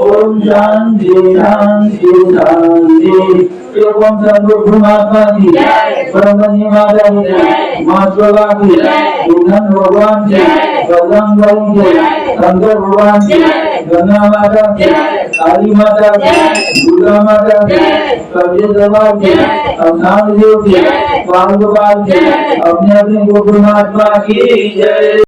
ओम शांति शांति शांति। ओम सर्वभूमात्मा की ब्रह्मण्य माता की मातृका की बुधन भगवान की बजरंग बली की शंकर भगवान की गंगा माता की काली माता की दुर्गा माता की कबीर दरबार की अवसान देव की बाल गोपाल की अपने अपने गोकुल महात्मा की जय।